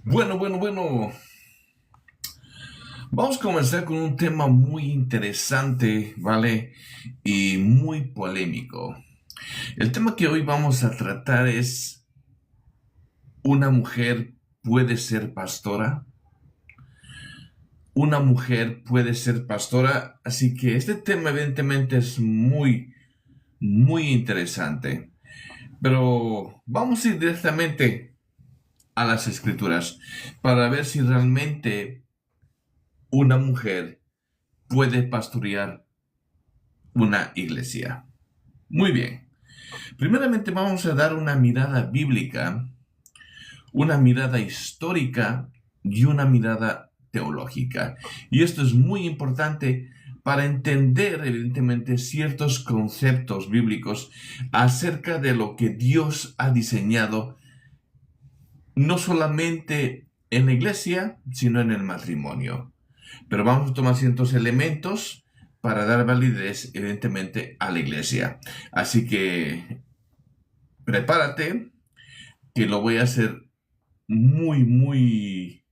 Bueno. Vamos a comenzar con un tema muy interesante, ¿vale? Y muy polémico. El tema que hoy vamos a tratar es: ¿una mujer puede ser pastora? ¿Una mujer puede ser pastora? Así que este tema evidentemente es muy interesante. Pero vamos a ir directamente a las escrituras para ver si realmente una mujer puede pastorear una iglesia. Muy bien. Primeramente vamos a dar una mirada bíblica, una mirada histórica y una mirada teológica. Y esto es muy importante para entender, evidentemente, ciertos conceptos bíblicos acerca de lo que Dios ha diseñado, no solamente en la iglesia, sino en el matrimonio. Pero vamos a tomar ciertos elementos para dar validez, evidentemente, a la iglesia. Así que prepárate, que lo voy a hacer muy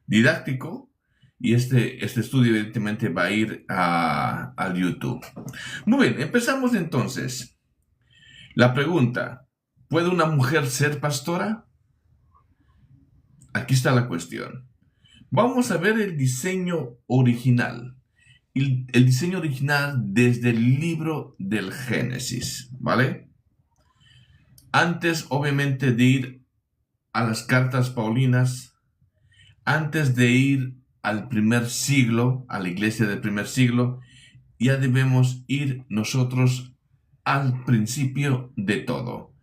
didáctico. Y este estudio, evidentemente, va a ir al YouTube. Muy bien, empezamos entonces. La pregunta: ¿puede una mujer ser pastora? Aquí está la cuestión. Vamos a ver el diseño original. El diseño original desde el libro del Génesis, ¿vale? Antes, obviamente, de ir a las cartas paulinas, antes de ir al primer siglo, a la iglesia del primer siglo, ya debemos ir nosotros al principio de todo.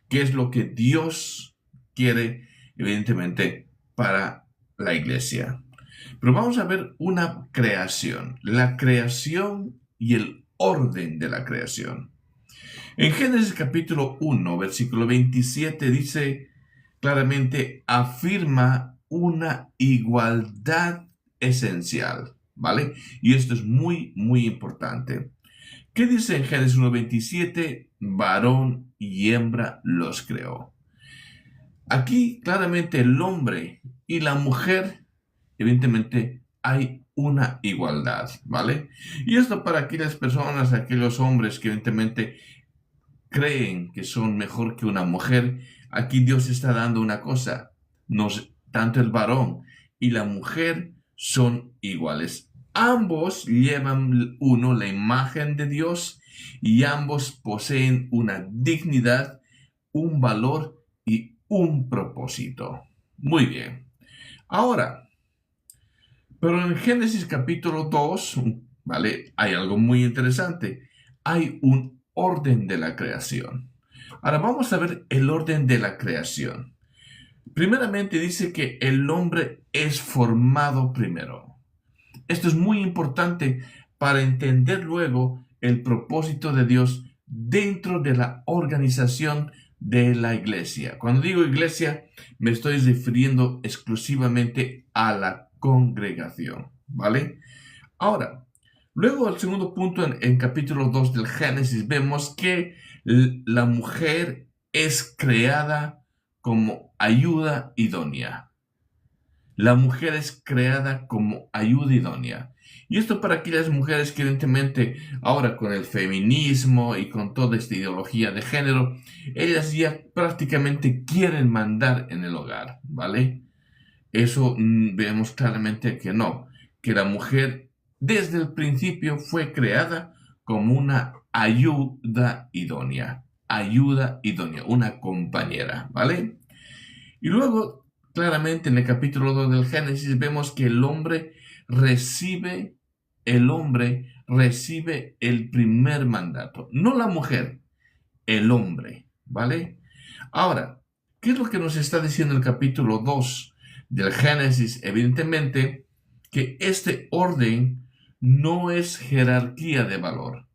¿Qué es lo que Dios quiere, evidentemente, para la iglesia? Pero vamos a ver una creación, la creación y el orden de la creación. En Génesis capítulo 1, versículo 27 dice claramente, afirma una igualdad esencial, ¿vale? Y esto es muy importante. ¿Qué dice en Génesis 1:27? Varón y hembra los creó. Aquí claramente el hombre y la mujer, evidentemente, hay una igualdad, ¿vale? Y esto para aquellas personas, aquellos hombres que evidentemente creen que son mejor que una mujer. Aquí Dios está dando una cosa: tanto el varón y la mujer son iguales. Ambos llevan la imagen de Dios, y ambos poseen una dignidad, un valor y un propósito. Muy bien. Ahora, pero en Génesis capítulo 2, ¿vale? Hay algo muy interesante. Hay un orden de la creación. Ahora vamos a ver el orden de la creación. Primeramente dice que el hombre es formado primero. Esto es muy importante para entender luego el propósito de Dios dentro de la organización de la iglesia. Cuando digo iglesia, me estoy refiriendo exclusivamente a la congregación, ¿vale? Ahora, luego el segundo punto en capítulo 2 del Génesis, vemos que la mujer es creada como ayuda idónea. La mujer es creada como ayuda idónea. Y esto para aquellas mujeres que evidentemente ahora con el feminismo y con toda esta ideología de género, ellas ya prácticamente quieren mandar en el hogar, ¿vale? Eso vemos claramente que no, que la mujer desde el principio fue creada como una ayuda idónea, una compañera, ¿vale? Y luego, claramente en el capítulo 2 del Génesis, vemos que el hombre recibe el primer mandato, no la mujer, el hombre, ¿vale? Ahora, ¿qué es lo que nos está diciendo el capítulo 2 del Génesis? Evidentemente, que este orden no es jerarquía de valor.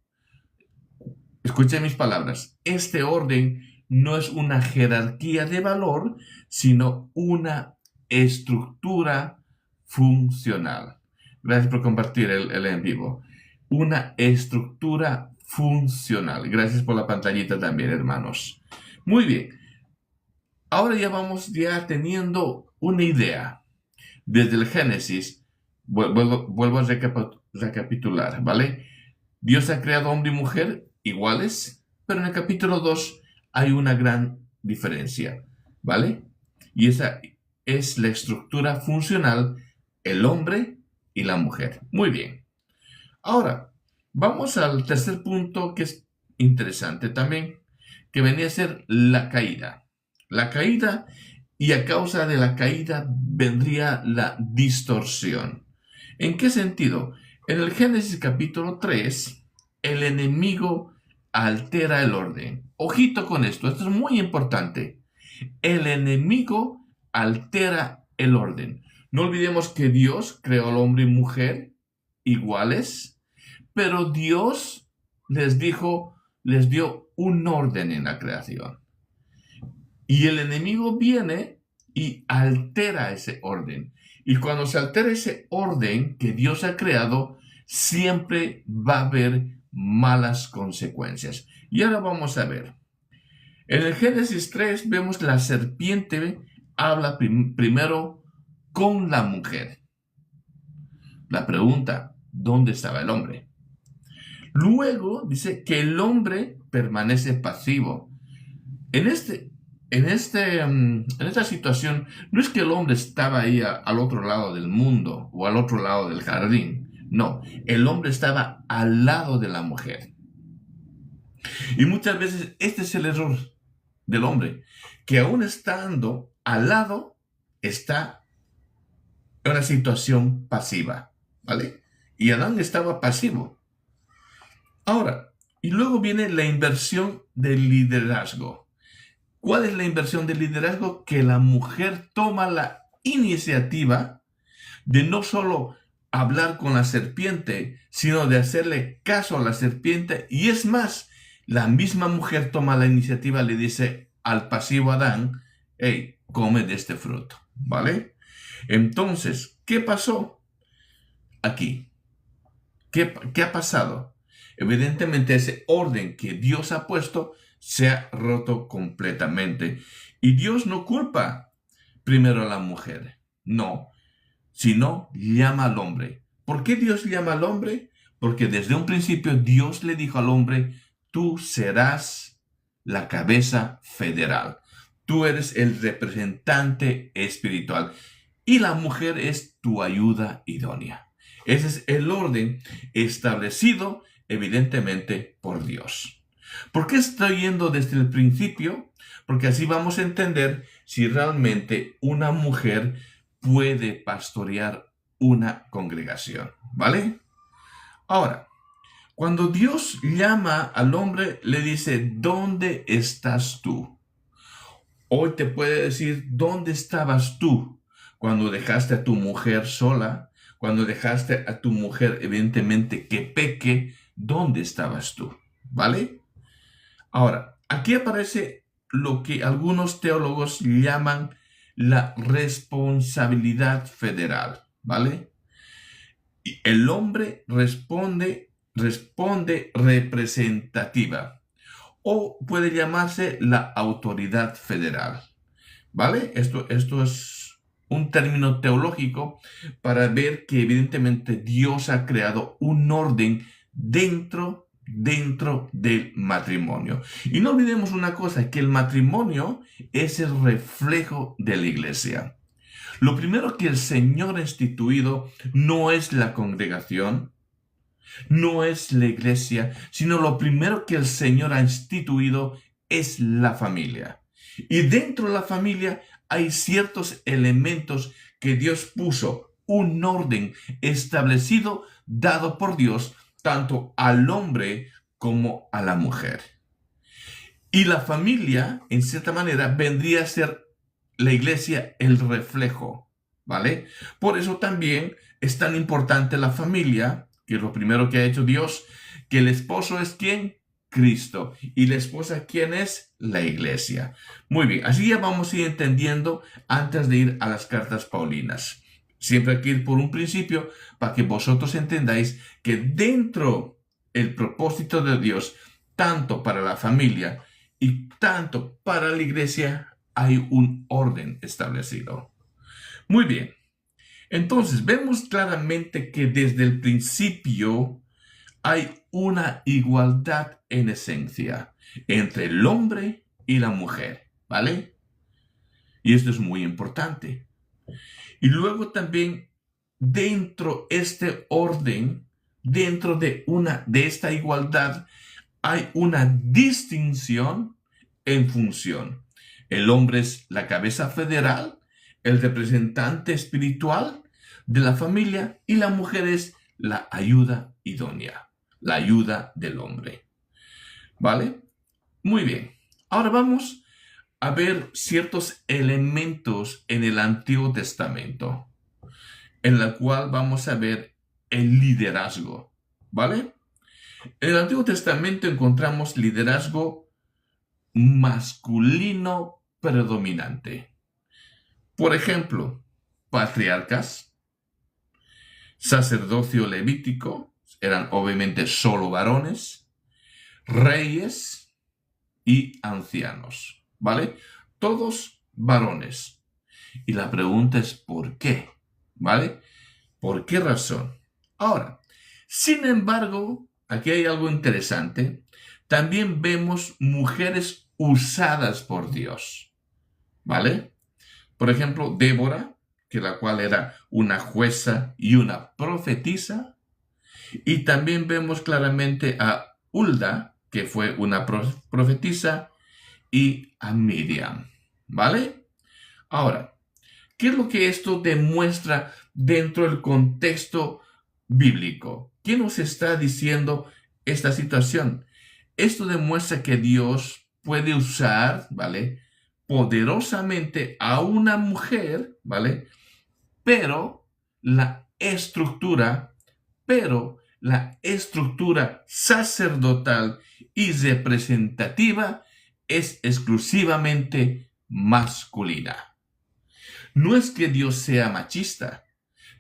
Escuchen mis palabras. Este orden no es una jerarquía de valor, sino una estructura funcional. Gracias por compartir el en vivo. Una estructura funcional. Gracias por la pantallita también, hermanos. Muy bien. Ahora ya vamos ya teniendo una idea. Desde el Génesis, vuelvo a recapitular, ¿vale? Dios ha creado hombre y mujer iguales, pero en el capítulo 2 hay una gran diferencia, ¿vale? Y esa es la estructura funcional, el hombre y la mujer. Muy bien. Ahora, vamos al tercer punto que es interesante también, que venía a ser la caída. La caída, y a causa de la caída vendría la distorsión. ¿En qué sentido? En el Génesis capítulo 3, el enemigo altera el orden. Ojito con esto es muy importante. El enemigo altera el orden. No olvidemos que Dios creó al hombre y mujer iguales, pero Dios les dio un orden en la creación. Y el enemigo viene y altera ese orden. Y cuando se altera ese orden que Dios ha creado, siempre va a haber malas consecuencias. Y ahora vamos a ver. En el Génesis 3 vemos que la serpiente habla primero con la mujer. La pregunta, ¿dónde estaba el hombre? Luego dice que el hombre permanece pasivo. En esta situación, no es que el hombre estaba ahí al otro lado del mundo o al otro lado del jardín. No, el hombre estaba al lado de la mujer. Y muchas veces este es el error del hombre, que aún estando al lado, está en una situación pasiva, ¿vale? Y Adán estaba pasivo. Ahora, y luego viene la inversión del liderazgo. ¿Cuál es la inversión del liderazgo? Que la mujer toma la iniciativa de no solo hablar con la serpiente, sino de hacerle caso a la serpiente. Y es más, la misma mujer toma la iniciativa, le dice al pasivo Adán, hey, come de este fruto, ¿vale? Entonces, ¿qué pasó aquí? ¿Qué ha pasado? Evidentemente ese orden que Dios ha puesto se ha roto completamente. Y Dios no culpa primero a la mujer, no, sino llama al hombre. ¿Por qué Dios llama al hombre? Porque desde un principio Dios le dijo al hombre, tú serás la cabeza federal. Tú eres el representante espiritual y la mujer es tu ayuda idónea. Ese es el orden establecido evidentemente por Dios. ¿Por qué estoy yendo desde el principio? Porque así vamos a entender si realmente una mujer puede pastorear una congregación, ¿vale? Ahora, cuando Dios llama al hombre, le dice, ¿dónde estás tú? Hoy te puede decir, ¿dónde estabas tú cuando dejaste a tu mujer sola? Cuando dejaste a tu mujer, evidentemente, que peque, ¿dónde estabas tú? ¿Vale? Ahora, aquí aparece lo que algunos teólogos llaman la responsabilidad federal, ¿vale? Y el hombre responde representativa, o puede llamarse la autoridad federal, ¿vale? Esto es un término teológico para ver que evidentemente Dios ha creado un orden dentro del matrimonio. Y no olvidemos una cosa, que el matrimonio es el reflejo de la iglesia. Lo primero que el Señor ha instituido no es la congregación, no es la iglesia, sino lo primero que el Señor ha instituido es la familia. Y dentro de la familia hay ciertos elementos que Dios puso, un orden establecido, dado por Dios, tanto al hombre como a la mujer. Y la familia, en cierta manera, vendría a ser la iglesia el reflejo, ¿vale? Por eso también es tan importante la familia, que es lo primero que ha hecho Dios, que el esposo es ¿quién? Cristo. Y la esposa, ¿quién es? La iglesia. Muy bien, así ya vamos a ir entendiendo antes de ir a las cartas paulinas. Siempre hay que ir por un principio para que vosotros entendáis que dentro el propósito de Dios, tanto para la familia y tanto para la iglesia, hay un orden establecido. Muy bien. Entonces, vemos claramente que desde el principio hay una igualdad en esencia entre el hombre y la mujer, ¿vale? Y esto es muy importante. Y luego también dentro de este orden, dentro de esta igualdad, hay una distinción en función. El hombre es la cabeza federal, el representante espiritual de la familia, y la mujer es la ayuda idónea, la ayuda del hombre. ¿Vale? Muy bien. Ahora vamos a ver ciertos elementos en el Antiguo Testamento, en la cual vamos a ver el liderazgo. ¿Vale? En el Antiguo Testamento encontramos liderazgo masculino predominante. Por ejemplo, patriarcas, sacerdocio levítico, eran obviamente solo varones, reyes y ancianos, ¿vale? Todos varones. Y la pregunta es ¿por qué? ¿Vale? ¿Por qué razón? Ahora, sin embargo, aquí hay algo interesante. También vemos mujeres usadas por Dios, ¿vale? Por ejemplo, Débora, que la cual era una jueza y una profetisa. Y también vemos claramente a Hulda, que fue una profetisa, y a Miriam, ¿vale? Ahora, ¿qué es lo que esto demuestra dentro del contexto bíblico? ¿Qué nos está diciendo esta situación? Esto demuestra que Dios puede usar, ¿vale?, poderosamente a una mujer, ¿vale? Pero la estructura sacerdotal y representativa es exclusivamente masculina. No es que Dios sea machista,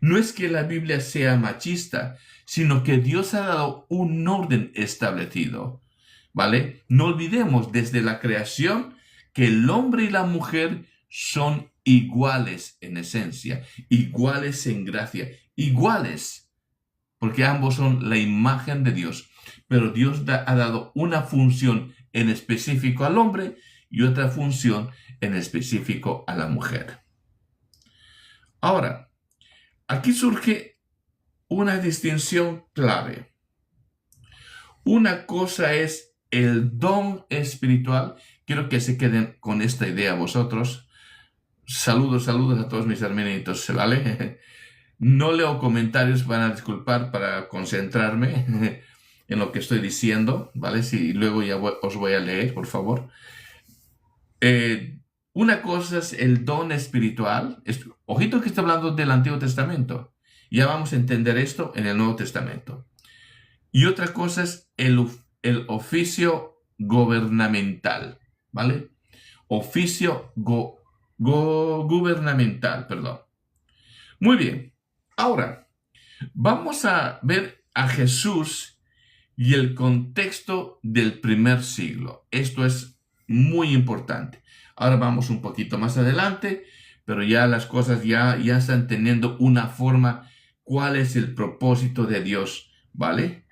no es que la Biblia sea machista, sino que Dios ha dado un orden establecido, ¿vale? No olvidemos desde la creación que el hombre y la mujer son iguales en esencia, iguales en gracia, iguales, porque ambos son la imagen de Dios. Pero Dios ha dado una función en específico al hombre y otra función en específico a la mujer. Ahora, aquí surge una distinción clave. Una cosa es el don espiritual. Quiero que se queden con esta idea vosotros. Saludos a todos mis hermanitos, ¿vale? No leo comentarios, van a disculpar para concentrarme en lo que estoy diciendo, ¿vale? Si luego ya os voy a leer, por favor. Una cosa es el don espiritual. Ojito que estoy hablando del Antiguo Testamento. Ya vamos a entender esto en el Nuevo Testamento. Y otra cosa es el oficio gubernamental, ¿vale? Oficio gubernamental, perdón. Muy bien. Ahora, vamos a ver a Jesús y el contexto del primer siglo. Esto es muy importante. Ahora vamos un poquito más adelante, pero ya las cosas ya están teniendo una forma. ¿Cuál es el propósito de Dios? ¿Vale?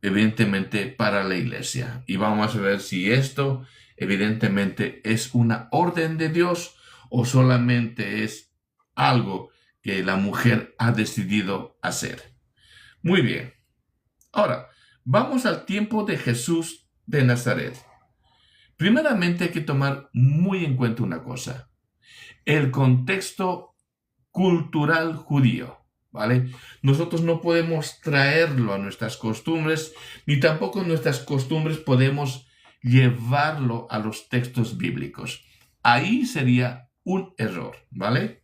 Evidentemente para la iglesia. Y vamos a ver si esto evidentemente es una orden de Dios o solamente es algo que la mujer ha decidido hacer. Muy bien. Ahora, vamos al tiempo de Jesús de Nazaret. Primeramente hay que tomar muy en cuenta una cosa. El contexto cultural judío, ¿vale? Nosotros no podemos traerlo a nuestras costumbres, ni tampoco nuestras costumbres podemos llevarlo a los textos bíblicos. Ahí sería un error, ¿vale?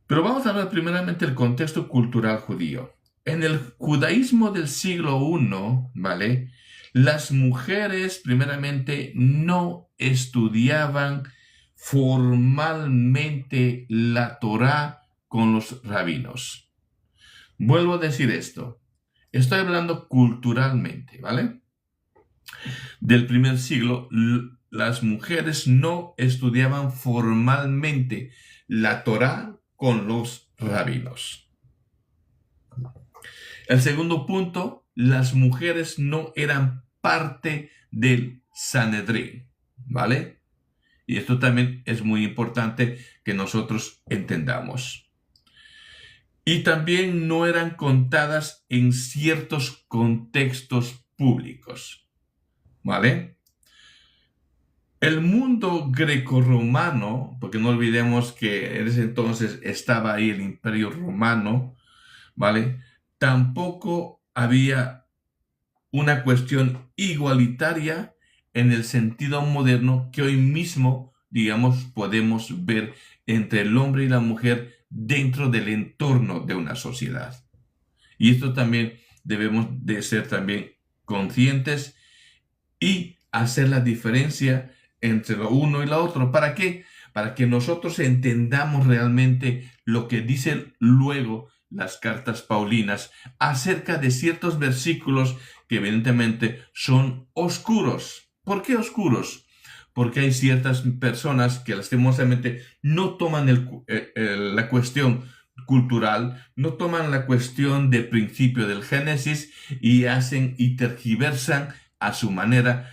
Pero vamos a hablar primeramente del contexto cultural judío. En el judaísmo del siglo I, ¿vale?, las mujeres primeramente no estudiaban formalmente la Torá con los rabinos. Vuelvo a decir esto. Estoy hablando culturalmente, ¿vale? Del primer siglo, las mujeres no estudiaban formalmente la Torá con los rabinos. El segundo punto, las mujeres no eran parte del Sanedrín, ¿vale? Y esto también es muy importante que nosotros entendamos. Y también no eran contadas en ciertos contextos públicos, ¿vale? El mundo grecorromano, porque no olvidemos que en ese entonces estaba ahí el Imperio Romano, ¿vale? Tampoco había una cuestión igualitaria en el sentido moderno que hoy mismo, digamos, podemos ver entre el hombre y la mujer dentro del entorno de una sociedad. Y esto también debemos de ser también conscientes y hacer la diferencia entre lo uno y lo otro. ¿Para qué? Para que nosotros entendamos realmente lo que dicen luego las cartas paulinas acerca de ciertos versículos que evidentemente son oscuros. ¿Por qué oscuros? Porque hay ciertas personas que lastimosamente no toman la cuestión cultural, no toman la cuestión de principio del Génesis y hacen y tergiversan a su manera,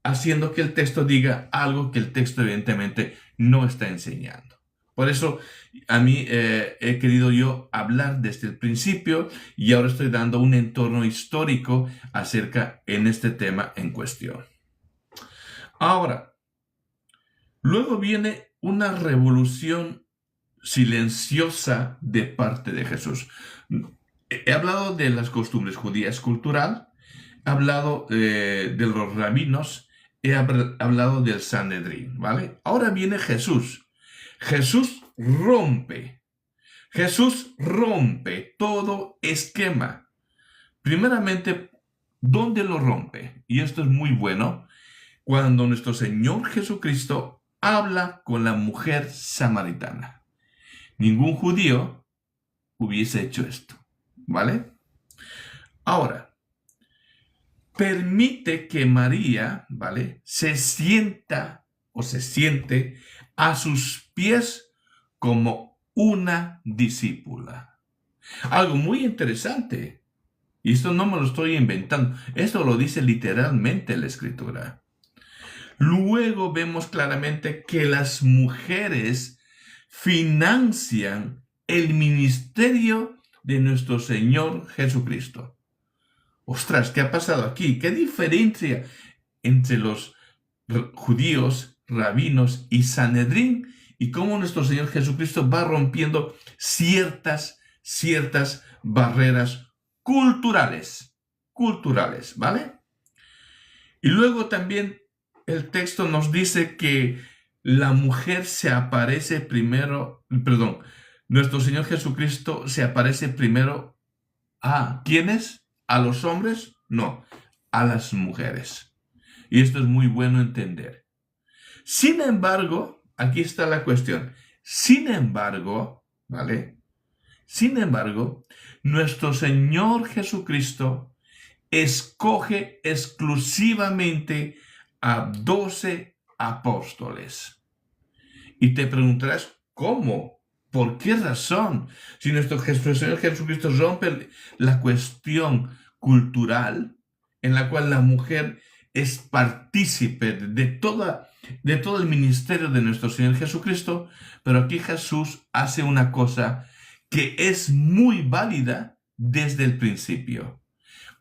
haciendo que el texto diga algo que el texto evidentemente no está enseñando. Por eso a mí he querido yo hablar desde el principio y ahora estoy dando un entorno histórico acerca en este tema en cuestión. Ahora, luego viene una revolución silenciosa de parte de Jesús. He hablado de las costumbres judías cultural, he hablado de los rabinos, he hablado del Sanedrín, ¿vale? Ahora viene Jesús. Jesús rompe todo esquema. Primeramente, ¿dónde lo rompe? Y esto es muy bueno, cuando nuestro Señor Jesucristo habla con la mujer samaritana. Ningún judío hubiese hecho esto, ¿vale? Ahora, permite que María, ¿vale?, se siente a sus pies como una discípula. Algo muy interesante. Y esto no me lo estoy inventando. Esto lo dice literalmente la Escritura. Luego vemos claramente que las mujeres financian el ministerio de nuestro Señor Jesucristo. Ostras, ¿qué ha pasado aquí? ¿Qué diferencia entre los judíos, rabinos y Sanedrín? Y cómo nuestro Señor Jesucristo va rompiendo ciertas barreras culturales, ¿vale? Y luego también el texto nos dice que la mujer se aparece primero, perdón, nuestro Señor Jesucristo se aparece primero a ¿quiénes? ¿A los hombres? No, a las mujeres. Y esto es muy bueno entender. Sin embargo, aquí está la cuestión. Sin embargo, ¿vale? Sin embargo, nuestro Señor Jesucristo escoge exclusivamente a 12 apóstoles. Y te preguntarás, ¿cómo? ¿Por qué razón? Si nuestro Señor Jesucristo rompe la cuestión cultural en la cual la mujer es partícipe de todo el ministerio de nuestro Señor Jesucristo, pero aquí Jesús hace una cosa que es muy válida desde el principio.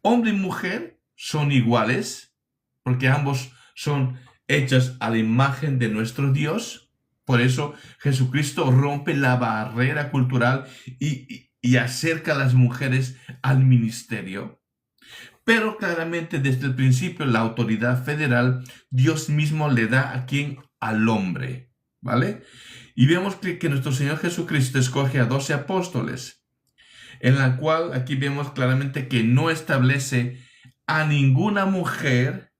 Hombre y mujer son iguales porque ambos son hechos a la imagen de nuestro Dios. Por eso Jesucristo rompe la barrera cultural y acerca a las mujeres al ministerio. Pero claramente desde el principio la autoridad federal, Dios mismo le da a quién, al hombre, ¿vale? Y vemos que nuestro Señor Jesucristo escoge a 12 apóstoles, en la cual aquí vemos claramente que no establece a ninguna mujer.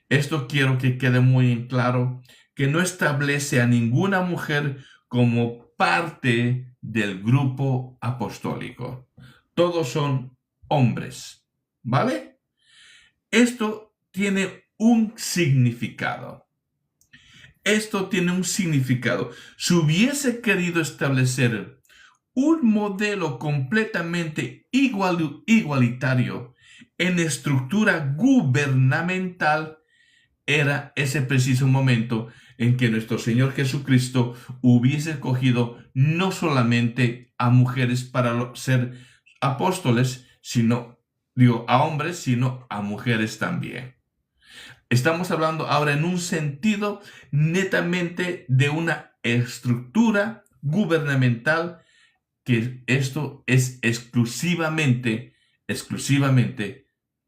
Esto quiero que quede muy en claro, que no establece a ninguna mujer como parte del grupo apostólico. Todos son hombres, ¿vale? Esto tiene un significado. Esto tiene un significado. Si hubiese querido establecer un modelo completamente igualitario en estructura gubernamental, era ese preciso momento en que nuestro Señor Jesucristo hubiese escogido no solamente a mujeres para ser apóstoles, a hombres, sino a mujeres también. Estamos hablando ahora en un sentido netamente de una estructura gubernamental, que esto es exclusivamente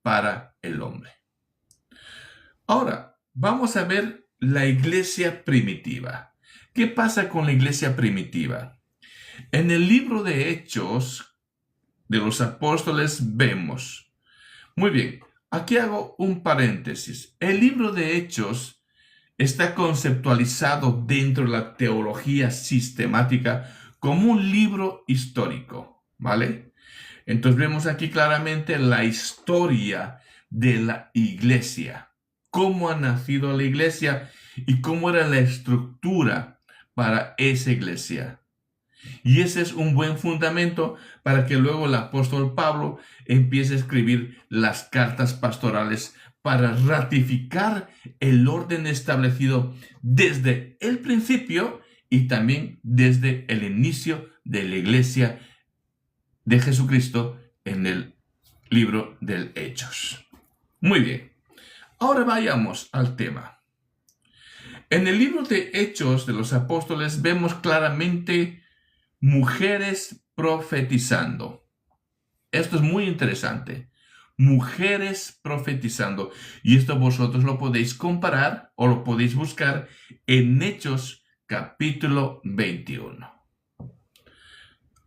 para el hombre. Ahora, vamos a ver la iglesia primitiva. ¿Qué pasa con la iglesia primitiva? En el libro de Hechos de los Apóstoles vemos. Muy bien, aquí hago un paréntesis. El libro de Hechos está conceptualizado dentro de la teología sistemática como un libro histórico, ¿vale? Entonces vemos aquí claramente la historia de la iglesia, cómo ha nacido la iglesia y cómo era la estructura para esa iglesia. Y ese es un buen fundamento para que luego el apóstol Pablo empiece a escribir las cartas pastorales para ratificar el orden establecido desde el principio y también desde el inicio de la iglesia de Jesucristo en el libro de Hechos. Muy bien, ahora vayamos al tema. En el libro de Hechos de los Apóstoles vemos claramente mujeres profetizando. Esto es muy interesante. Mujeres profetizando. Y esto vosotros lo podéis comparar o lo podéis buscar en Hechos capítulo 21.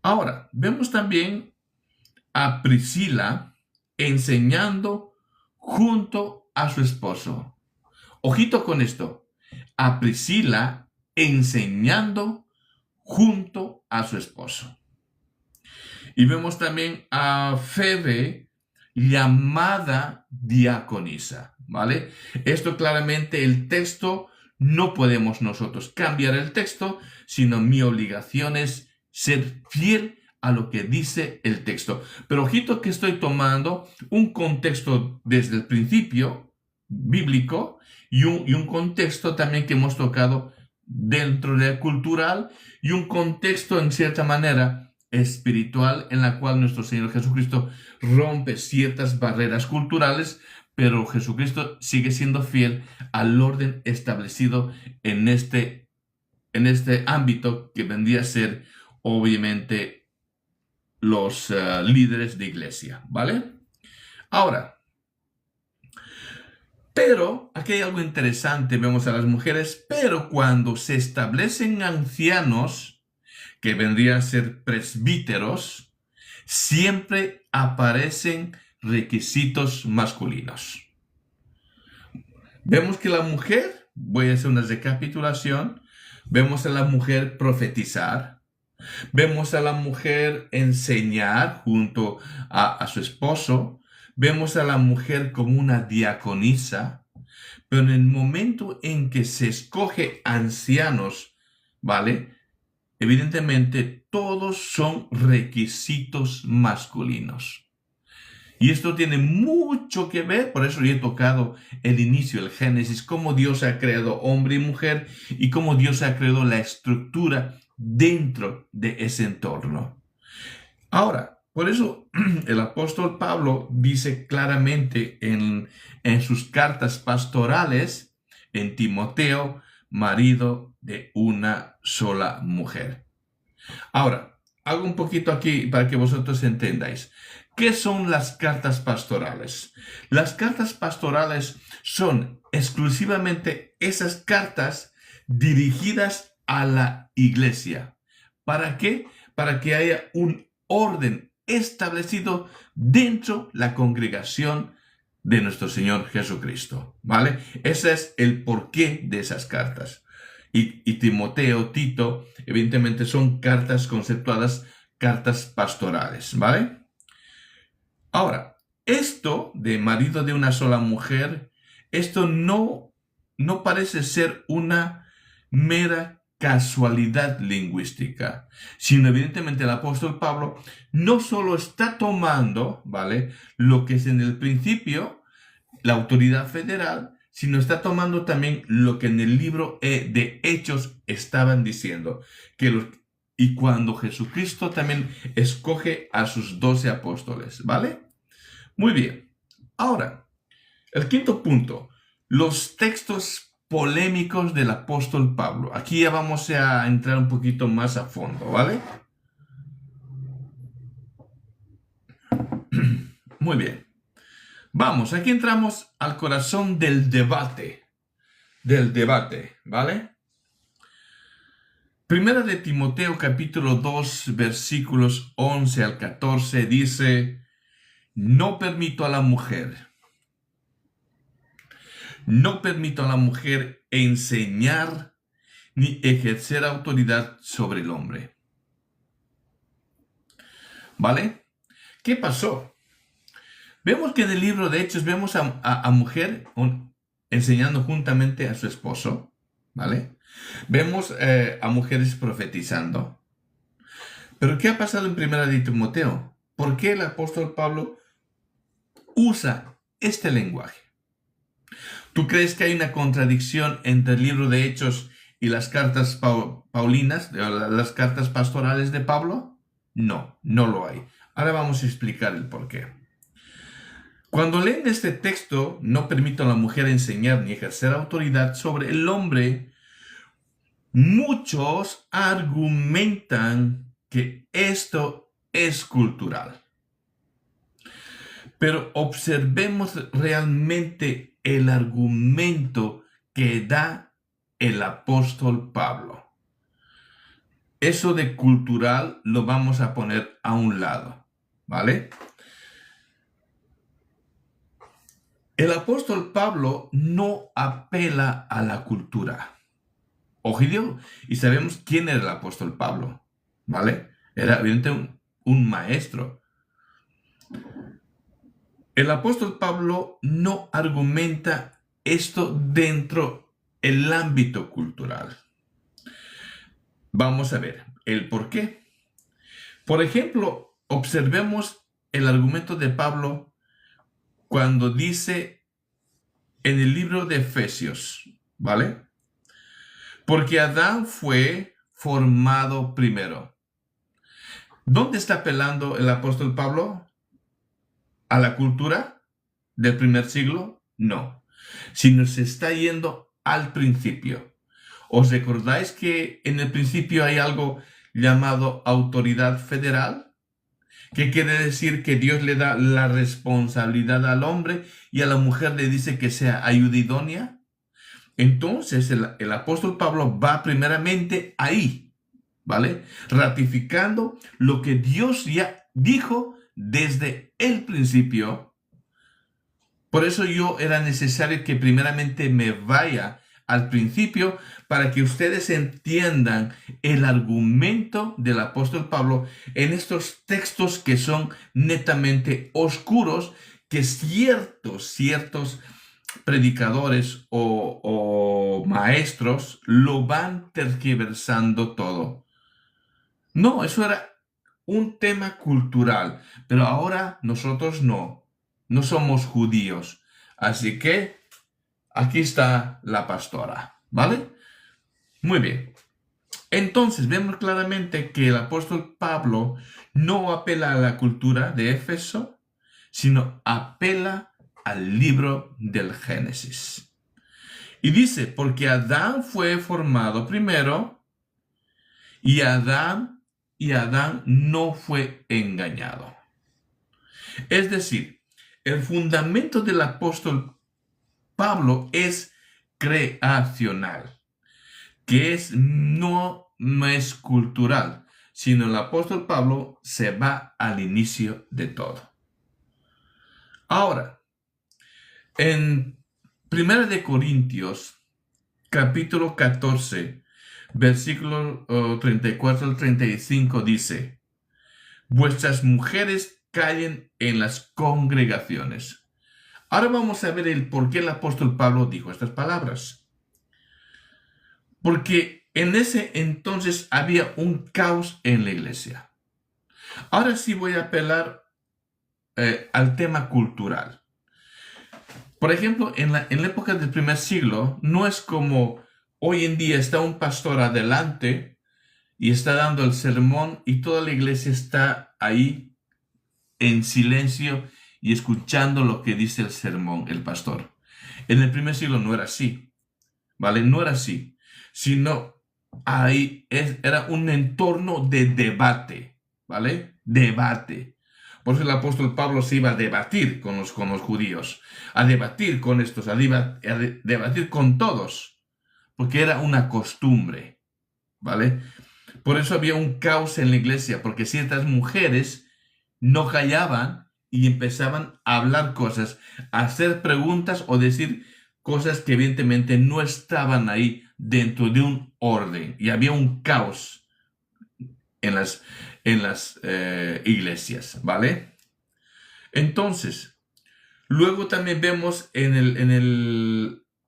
Ahora, vemos también a Priscila enseñando junto a su esposo. Ojito con esto. A Priscila enseñando junto a su esposo. Y vemos también a Febe llamada diaconisa, ¿vale? Esto claramente el texto, no podemos nosotros cambiar el texto, sino mi obligación es ser fiel a lo que dice el texto. Pero ojito que estoy tomando un contexto desde el principio bíblico y un contexto también que hemos tocado dentro del cultural y un contexto en cierta manera espiritual en la cual nuestro Señor Jesucristo rompe ciertas barreras culturales, pero Jesucristo sigue siendo fiel al orden establecido en este ámbito que vendría a ser obviamente los líderes de iglesia, ¿vale? Ahora, pero aquí hay algo interesante, vemos a las mujeres, pero cuando se establecen ancianos, que vendrían a ser presbíteros, siempre aparecen requisitos masculinos. Vemos que la mujer, voy a hacer una recapitulación, vemos a la mujer profetizar, vemos a la mujer enseñar junto a su esposo, vemos a la mujer como una diaconisa, pero en el momento en que se escoge ancianos, ¿vale? Evidentemente, todos son requisitos masculinos. Y esto tiene mucho que ver, por eso yo he tocado el inicio, el Génesis, cómo Dios ha creado hombre y mujer y cómo Dios ha creado la estructura dentro de ese entorno. Ahora, por eso el apóstol Pablo dice claramente en sus cartas pastorales, en Timoteo, marido de una sola mujer. Ahora, hago un poquito aquí para que vosotros entendáis. ¿Qué son las cartas pastorales? Las cartas pastorales son exclusivamente esas cartas dirigidas a la iglesia. ¿Para qué? Para que haya un orden establecido dentro de la congregación de nuestro Señor Jesucristo, ¿vale? Ese es el porqué de esas cartas. Y Timoteo, Tito, evidentemente son cartas conceptuadas, cartas pastorales, ¿vale? Ahora, esto de marido de una sola mujer Esto no parece ser una mera casualidad lingüística, sino evidentemente el apóstol Pablo no solo está tomando, ¿vale?, lo que es en el principio la autoridad federal, sino está tomando también lo que en el libro de Hechos estaban diciendo, y cuando Jesucristo también escoge a sus 12 apóstoles, ¿vale? Muy bien. Ahora, el quinto punto, los textos polémicos del apóstol Pablo. Aquí ya vamos a entrar un poquito más a fondo, ¿vale? Muy bien. Vamos, aquí entramos al corazón del debate, ¿vale? Primera de Timoteo capítulo 2 versículos 11 al 14 dice, no permito a la mujer enseñar ni ejercer autoridad sobre el hombre. ¿Vale? ¿Qué pasó? Vemos que en el libro de Hechos vemos a mujer enseñando juntamente a su esposo, ¿vale? Vemos a mujeres profetizando. Pero ¿qué ha pasado en Primera de Timoteo? ¿Por qué el apóstol Pablo usa este lenguaje? ¿Tú crees que hay una contradicción entre el libro de Hechos y las cartas paulinas, las cartas pastorales de Pablo? No, no lo hay. Ahora vamos a explicar el por qué. Cuando leen este texto, no permito a la mujer enseñar ni ejercer autoridad sobre el hombre, muchos argumentan que esto es cultural. Pero observemos realmente el argumento que da el apóstol Pablo. Eso de cultural lo vamos a poner a un lado, ¿vale? El apóstol Pablo no apela a la cultura. Ojo, y sabemos quién era el apóstol Pablo, ¿vale? Era evidentemente un maestro. El apóstol Pablo no argumenta esto dentro del ámbito cultural. Vamos a ver el por qué. Por ejemplo, observemos el argumento de Pablo cuando dice en el libro de Efesios, ¿vale? Porque Adán fue formado primero. ¿Dónde está apelando el apóstol Pablo? ¿A la cultura del primer siglo? No, sino se está yendo al principio. ¿Os recordáis que en el principio hay algo llamado autoridad federal? ¿Qué quiere decir? Que Dios le da la responsabilidad al hombre y a la mujer le dice que sea ayuda idónea. Entonces el apóstol Pablo va primeramente ahí, ¿vale? Ratificando lo que Dios ya dijo desde el principio. Por eso era necesario que primeramente me vaya al principio para que ustedes entiendan el argumento del apóstol Pablo en estos textos que son netamente oscuros, que ciertos predicadores o maestros lo van tergiversando todo. No, eso era un tema cultural, pero ahora nosotros no somos judíos. Así que aquí está la pastora, ¿vale? Muy bien. Entonces vemos claramente que el apóstol Pablo no apela a la cultura de Éfeso, sino apela al libro del Génesis. Y dice, porque Adán fue formado primero y Adán no fue engañado. Es decir, el fundamento del apóstol Pablo es creacional, que no es cultural, sino el apóstol Pablo se va al inicio de todo. Ahora, en 1 de Corintios, capítulo 14, versículo 34 al 35 dice, vuestras mujeres callen en las congregaciones. Ahora vamos a ver el por qué el apóstol Pablo dijo estas palabras. Porque en ese entonces había un caos en la iglesia. Ahora sí voy a apelar al tema cultural. Por ejemplo, en la época del primer siglo, no es como hoy en día está un pastor adelante y está dando el sermón y toda la iglesia está ahí en silencio y escuchando lo que dice el sermón, el pastor. En el primer siglo no era así, ¿vale? No era así, sino era un entorno de debate, ¿vale? Debate. Por eso el apóstol Pablo se iba a debatir con los judíos, a debatir con estos, a debatir con todos, porque era una costumbre, ¿vale? Por eso había un caos en la iglesia, porque ciertas mujeres no callaban y empezaban a hablar cosas, a hacer preguntas o decir cosas que evidentemente no estaban ahí dentro de un orden. Y había un caos en las iglesias, ¿vale? Entonces, luego también vemos en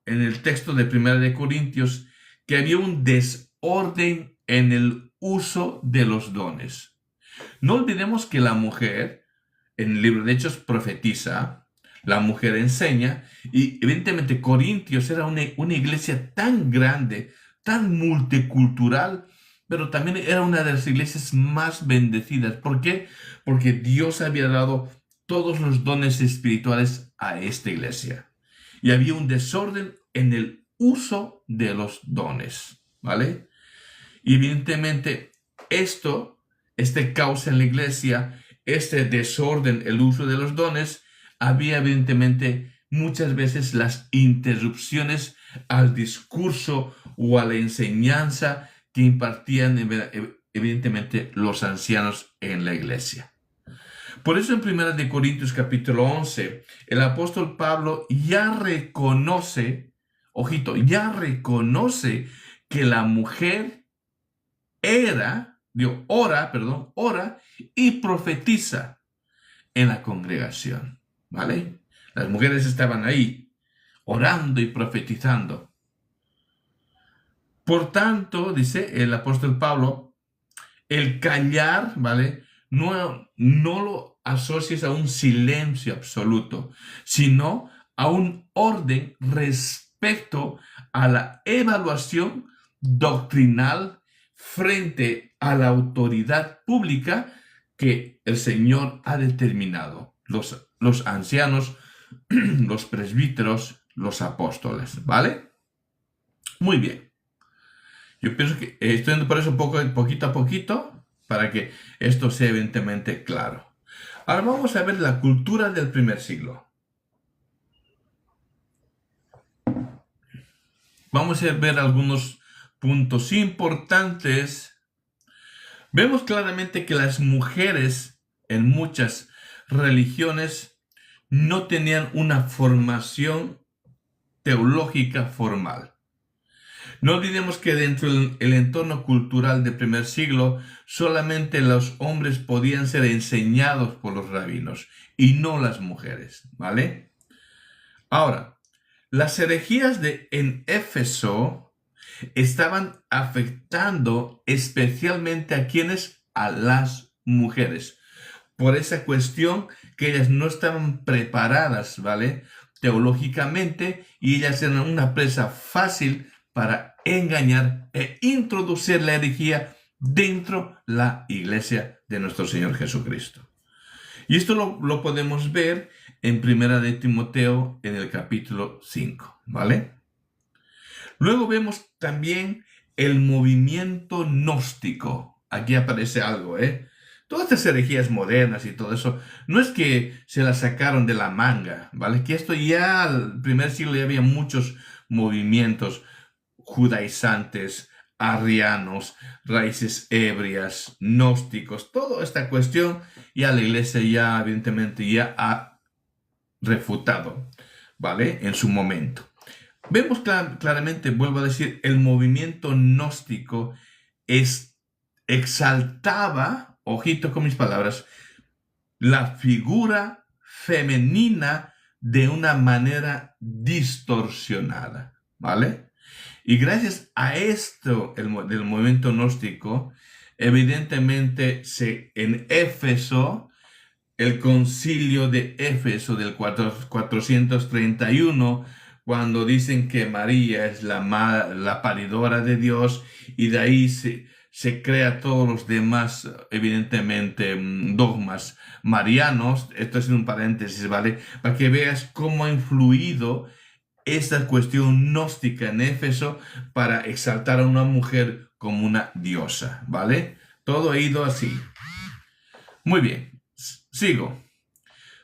el texto de Primera de Corintios que había un desorden en el uso de los dones. No olvidemos que la mujer, en el libro de Hechos, profetiza, la mujer enseña, y evidentemente Corintios era una iglesia tan grande, tan multicultural, pero también era una de las iglesias más bendecidas. ¿Por qué? Porque Dios había dado todos los dones espirituales a esta iglesia. Y había un desorden en el uso de los dones, ¿vale? Y evidentemente este caos en la iglesia, este desorden, el uso de los dones, había evidentemente muchas veces las interrupciones al discurso o a la enseñanza que impartían evidentemente los ancianos en la iglesia. Por eso en 1 de Corintios capítulo 11, el apóstol Pablo ya reconoce, ojito, ya reconoce que la mujer ora y profetiza en la congregación, ¿vale? Las mujeres estaban ahí, orando y profetizando. Por tanto, dice el apóstol Pablo, el callar, ¿vale? No lo asocies a un silencio absoluto, sino a un orden respecto a la evaluación doctrinal frente a la autoridad pública que el Señor ha determinado. Los ancianos, los presbíteros, los apóstoles, ¿vale? Muy bien. Yo pienso que estoy yendo por eso poquito a poquito para que esto sea evidentemente claro. Ahora vamos a ver la cultura del primer siglo. Vamos a ver algunos puntos importantes. Vemos claramente que las mujeres en muchas religiones no tenían una formación teológica formal. No olvidemos que dentro del entorno cultural del primer siglo, solamente los hombres podían ser enseñados por los rabinos y no las mujeres, ¿vale? Ahora, las herejías en Éfeso estaban afectando especialmente a quienes, a las mujeres, por esa cuestión que ellas no estaban preparadas, ¿vale? Teológicamente, y ellas eran una presa fácil para engañar e introducir la herejía dentro de la iglesia de nuestro Señor Jesucristo. Y esto lo podemos ver en Primera de Timoteo en el capítulo 5, ¿vale? Luego vemos también el movimiento gnóstico. Aquí aparece algo, ¿eh? Todas estas herejías modernas y todo eso, no es que se las sacaron de la manga, ¿vale? Que esto ya, al primer siglo ya había muchos movimientos judaizantes, arrianos, raíces ebrias, gnósticos, toda esta cuestión ya la iglesia ya evidentemente ya ha refutado, ¿vale? En su momento. Vemos claramente, vuelvo a decir, el movimiento gnóstico exaltaba, ojito con mis palabras, la figura femenina de una manera distorsionada, ¿vale? Y gracias a esto del movimiento gnóstico, evidentemente en Éfeso, el concilio de Éfeso del 431, cuando dicen que María es la paridora de Dios, y de ahí se crea todos los demás, evidentemente, dogmas marianos. Esto es un paréntesis, ¿vale? Para que veas cómo ha influido esta cuestión gnóstica en Éfeso para exaltar a una mujer como una diosa, ¿vale? Todo ha ido así. Muy bien, sigo.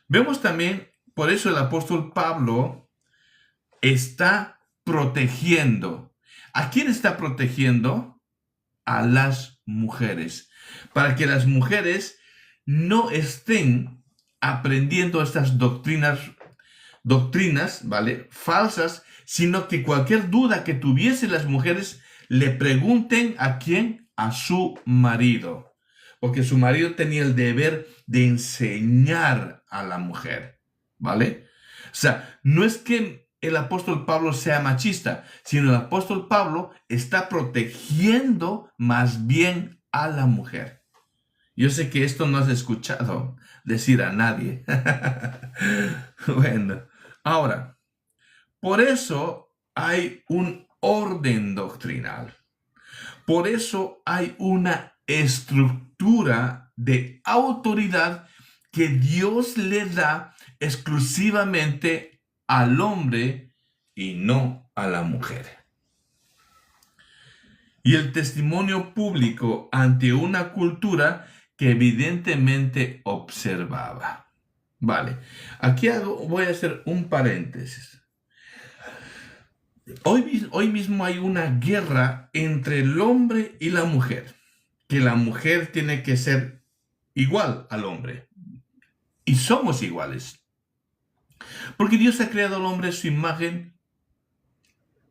Vemos también, por eso el apóstol Pablo está protegiendo. ¿A quién está protegiendo? A las mujeres. Para que las mujeres no estén aprendiendo estas doctrinas, ¿vale? Falsas, sino que cualquier duda que tuviesen las mujeres le pregunten ¿a quién? A su marido. Porque su marido tenía el deber de enseñar a la mujer, ¿vale? O sea, no es que el apóstol Pablo sea machista, sino el apóstol Pablo está protegiendo más bien a la mujer. Yo sé que esto no has escuchado decir a nadie. Bueno, ahora, por eso hay un orden doctrinal. Por eso hay una estructura de autoridad que Dios le da exclusivamente al hombre y no a la mujer. Y el testimonio público ante una cultura que evidentemente observaba. Vale, aquí voy a hacer un paréntesis. Hoy mismo hay una guerra entre el hombre y la mujer, que la mujer tiene que ser igual al hombre. Y somos iguales. Porque Dios ha creado al hombre a su imagen.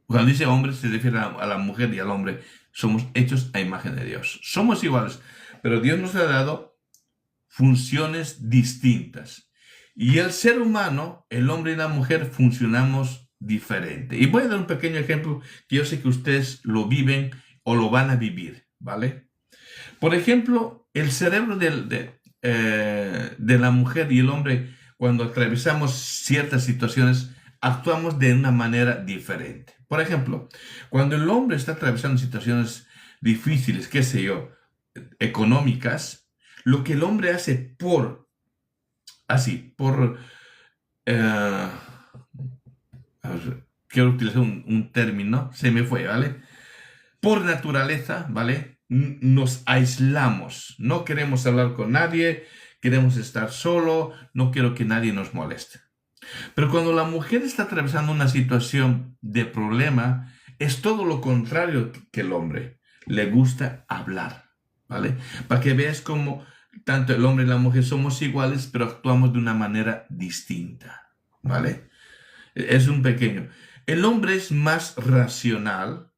Cuando dice hombre se refiere a la mujer y al hombre. Somos hechos a imagen de Dios. Somos iguales. Pero Dios nos ha dado funciones distintas. Y el ser humano, el hombre y la mujer, funcionamos diferente. Y voy a dar un pequeño ejemplo que yo sé que ustedes lo viven o lo van a vivir, ¿vale? Por ejemplo, el cerebro de la mujer y el hombre, cuando atravesamos ciertas situaciones, actuamos de una manera diferente. Por ejemplo, cuando el hombre está atravesando situaciones difíciles, qué sé yo, económicas, lo que el hombre hace quiero utilizar un término, se me fue, ¿vale? Por naturaleza, ¿vale? Nos aislamos, no queremos hablar con nadie, queremos estar solo, no quiero que nadie nos moleste. Pero cuando la mujer está atravesando una situación de problema, es todo lo contrario que el hombre. Le gusta hablar, ¿vale? Para que veas cómo tanto el hombre y la mujer somos iguales, pero actuamos de una manera distinta, ¿vale? Es un pequeño. El hombre es más racional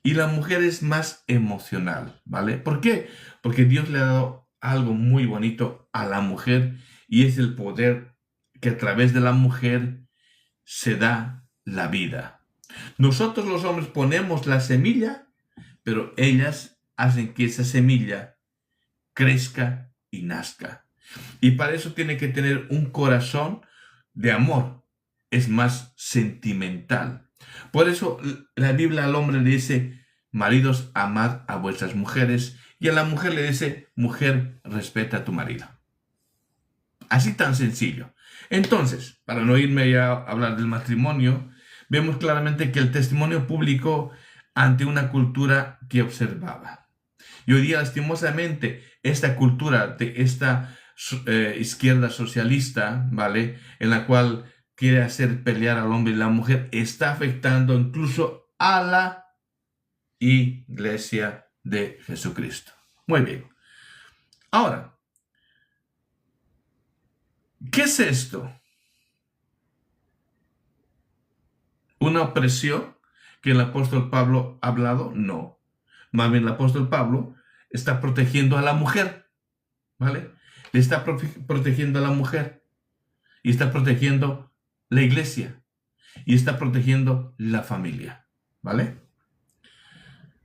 y la mujer es más emocional, ¿vale? ¿Por qué? Porque Dios le ha dado algo muy bonito a la mujer y es el poder que a través de la mujer se da la vida. Nosotros los hombres ponemos la semilla, pero ellas hacen que esa semilla crezca y nazca. Y para eso tiene que tener un corazón de amor. Es más sentimental. Por eso la Biblia al hombre le dice, maridos, amad a vuestras mujeres, y a la mujer le dice, mujer, respeta a tu marido. Así tan sencillo. Entonces, para no irme ya a hablar del matrimonio, vemos claramente que el testimonio público ante una cultura que observaba. Y hoy día, lastimosamente, esta cultura de esta izquierda socialista, ¿vale? En la cual quiere hacer pelear al hombre y la mujer, está afectando incluso a la Iglesia de Jesucristo. Muy bien. Ahora, ¿qué es esto? ¿Una opresión que el apóstol Pablo ha hablado? No. Más bien el apóstol Pablo está protegiendo a la mujer, ¿vale? Le está protegiendo a la mujer y está protegiendo la iglesia y está protegiendo la familia, ¿vale?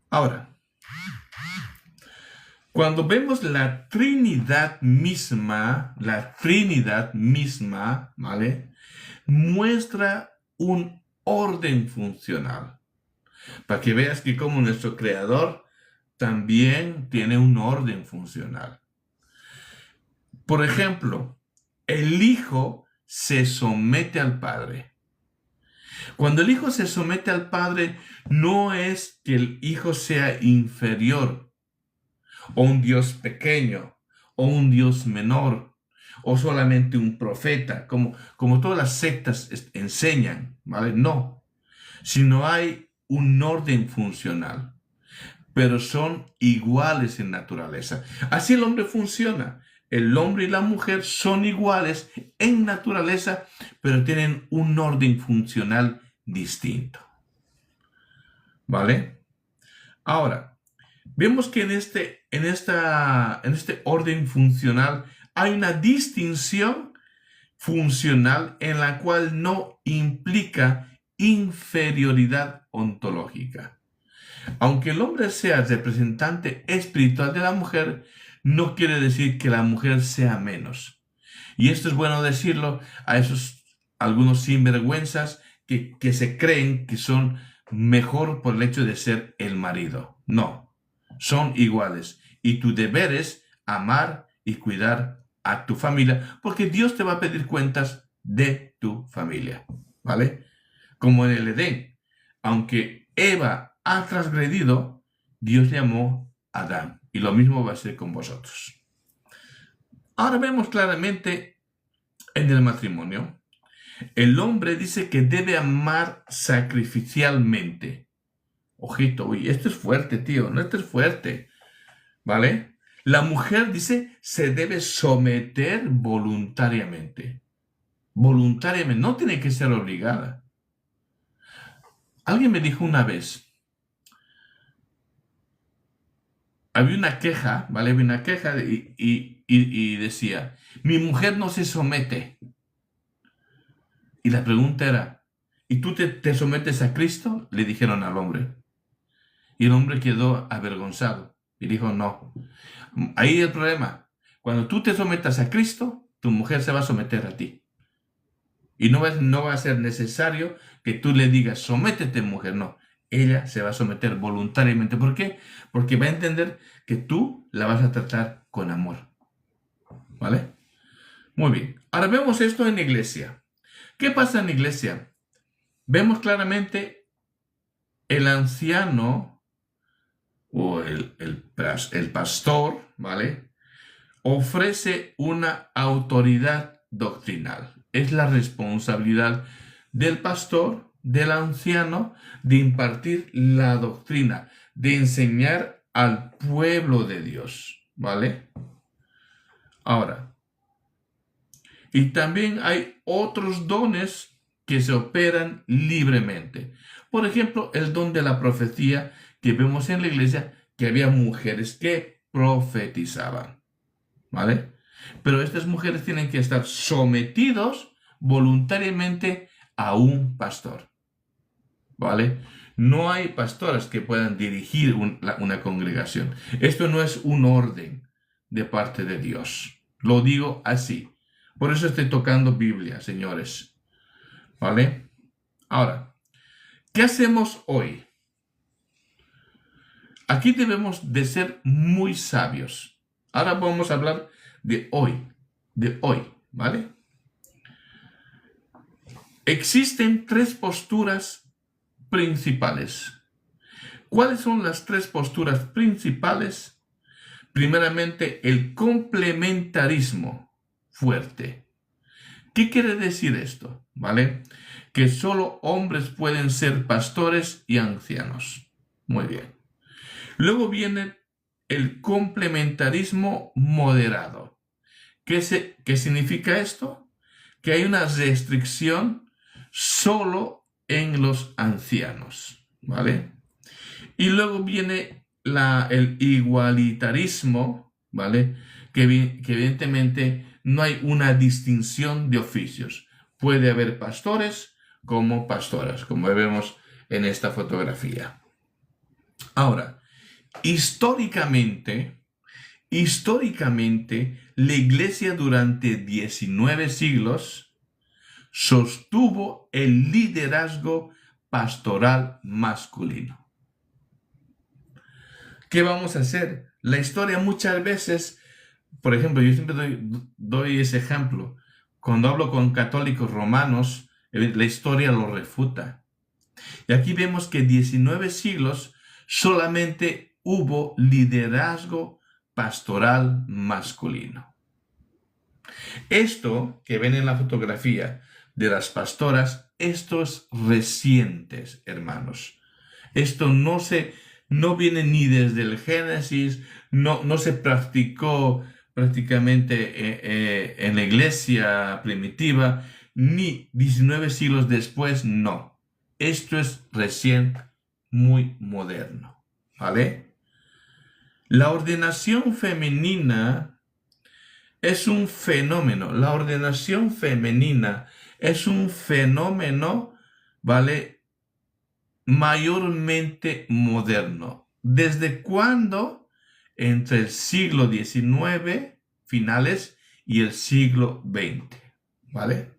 Ahora, cuando vemos la Trinidad misma, ¿vale? Muestra un orden funcional. Para que veas que como nuestro Creador también tiene un orden funcional. Por ejemplo, el Hijo se somete al Padre. Cuando el Hijo se somete al Padre, no es que el Hijo sea inferior, o un Dios pequeño, o un Dios menor, o solamente un profeta, como todas las sectas enseñan, ¿vale? No, sino hay un orden funcional, pero son iguales en naturaleza. Así el hombre funciona. El hombre y la mujer son iguales en naturaleza, pero tienen un orden funcional distinto. ¿Vale? Ahora, vemos que en este orden funcional hay una distinción funcional en la cual no implica inferioridad ontológica. Aunque el hombre sea representante espiritual de la mujer, no quiere decir que la mujer sea menos. Y esto es bueno decirlo a esos algunos sinvergüenzas que se creen que son mejor por el hecho de ser el marido. No, son iguales. Y tu deber es amar y cuidar a tu familia, porque Dios te va a pedir cuentas de tu familia, ¿vale? Como en el Edén, aunque Eva ha transgredido, Dios le amó a Adán, y lo mismo va a ser con vosotros. Ahora vemos claramente en el matrimonio, el hombre dice que debe amar sacrificialmente. Ojito, uy, esto es fuerte, tío, no, esto es fuerte, ¿vale? La mujer dice se debe someter voluntariamente. Voluntariamente, no tiene que ser obligada. Alguien me dijo una vez, había una queja, ¿vale? Había una queja y decía, mi mujer no se somete. Y la pregunta era, ¿y tú te sometes a Cristo? Le dijeron al hombre. Y el hombre quedó avergonzado y dijo, no. Ahí el problema. Cuando tú te sometas a Cristo, tu mujer se va a someter a ti. Y no va a ser necesario que tú le digas, sométete, mujer. No, ella se va a someter voluntariamente. ¿Por qué? Porque va a entender que tú la vas a tratar con amor. ¿Vale? Muy bien. Ahora vemos esto en la iglesia. ¿Qué pasa en la iglesia? Vemos claramente el anciano o el pastor, ¿vale? Ofrece una autoridad doctrinal. Es la responsabilidad del pastor, del anciano, de impartir la doctrina, de enseñar al pueblo de Dios, ¿vale? Ahora, y también hay otros dones que se operan libremente. Por ejemplo, el don de la profecía que vemos en la iglesia, que había mujeres que profetizaban, ¿vale? Pero estas mujeres tienen que estar sometidos voluntariamente a un pastor, ¿vale? No hay pastores que puedan dirigir una congregación. Esto no es un orden de parte de Dios. Lo digo así. Por eso estoy tocando Biblia, señores, ¿vale? Ahora, ¿qué hacemos hoy? Aquí debemos de ser muy sabios. Ahora vamos a hablar de hoy, ¿vale? Existen tres posturas principales. ¿Cuáles son las tres posturas principales? Primeramente, el complementarismo fuerte. ¿Qué quiere decir esto? ¿Vale? Que solo hombres pueden ser pastores y ancianos. Muy bien. Luego viene el complementarismo moderado. ¿Qué significa esto? Que hay una restricción solo en los ancianos, ¿vale? Y luego viene el igualitarismo, ¿vale? Que evidentemente no hay una distinción de oficios. puede haber pastores como pastoras, como vemos en esta fotografía. Ahora, históricamente, la iglesia durante 19 siglos sostuvo el liderazgo pastoral masculino. ¿Qué vamos a hacer? La historia muchas veces, por ejemplo, yo siempre doy ese ejemplo. Cuando hablo con católicos romanos, la historia lo refuta. Y aquí vemos que 19 siglos solamente hubo liderazgo pastoral masculino. Esto que ven en la fotografía de las pastoras, estos recientes, hermanos. Esto no viene ni desde el Génesis, no se practicó prácticamente en la iglesia primitiva, ni 19 siglos después, no. Esto es recién, muy moderno, ¿vale? La ordenación femenina es un fenómeno. La ordenación femenina es un fenómeno, ¿vale? Mayormente moderno. ¿Desde cuándo? Entre el siglo XIX, finales, y el siglo XX, ¿vale?